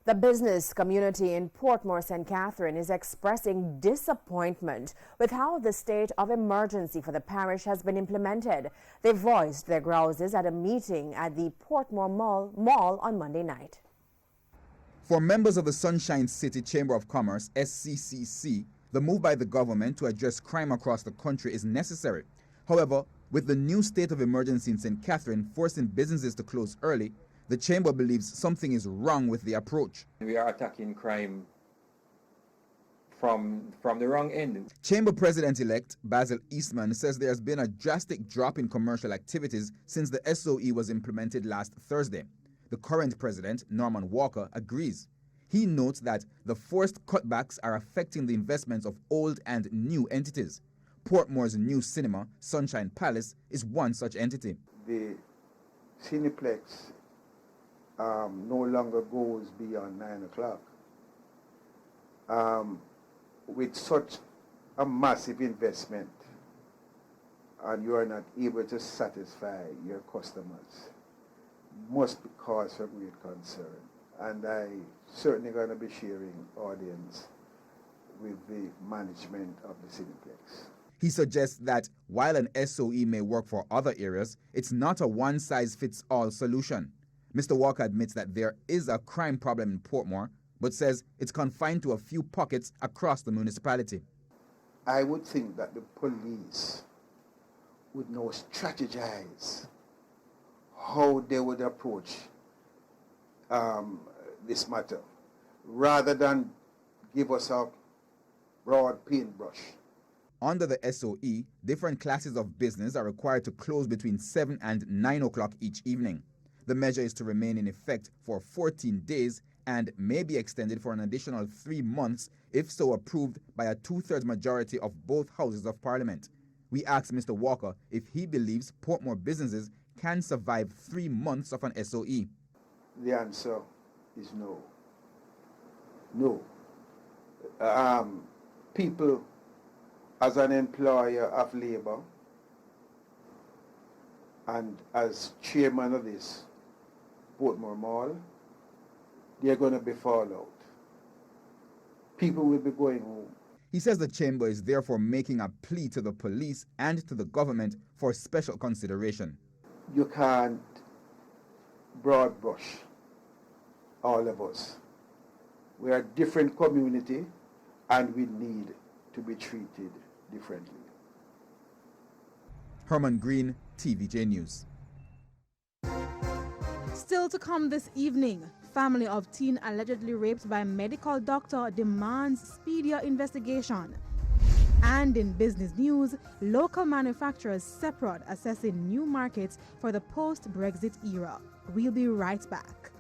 The business community in Portmore, St. Catherine is expressing disappointment with how the state of emergency for the parish has been implemented. They voiced their grouses at a meeting at the Portmore Mall on Monday night. For members of the Sunshine City Chamber of Commerce, SCCC, the move by the government to address crime across the country is necessary. However, with the new state of emergency in St. Catherine forcing businesses to close early, the Chamber believes something is wrong with the approach. We are attacking crime from the wrong end. Chamber President-elect Basil Eastman says there has been a drastic drop in commercial activities since the SOE was implemented last Thursday. The current president, Norman Walker, agrees. He notes that the forced cutbacks are affecting the investments of old and new entities. Portmore's new cinema, Sunshine Palace, is one such entity. The Cineplex no longer goes beyond 9 o'clock. With such a massive investment and you are not able to satisfy your customers, must be cause for great concern. And I certainly going to be sharing audience with the management of the Cineplex. He suggests that while an SOE may work for other areas, it's not a one-size-fits-all solution. Mr. Walker admits that there is a crime problem in Portmore, but says it's confined to a few pockets across the municipality. I would think that the police would now strategize how they would approach this matter, rather than give us a broad paintbrush. Under the SOE, different classes of business are required to close between 7 and 9 o'clock each evening. The measure is to remain in effect for 14 days and may be extended for an additional 3 months if so approved by a 2/3 majority of both houses of parliament. We asked Mr. Walker if he believes Portmore businesses can survive 3 months of an SOE. The answer is no. No. People, as an employer of labor and as chairman of this Portmore Mall, they're going to be fallout. People will be going home. He says the chamber is therefore making a plea to the police and to the government for special consideration. You can't broad brush all of us. We are a different community and we need to be treated differently. Herman Green, TVJ News. Still to come this evening, family of teen allegedly raped by medical doctor demands speedier investigation. And in business news, local manufacturers separate assessing new markets for the post-Brexit era. We'll be right back.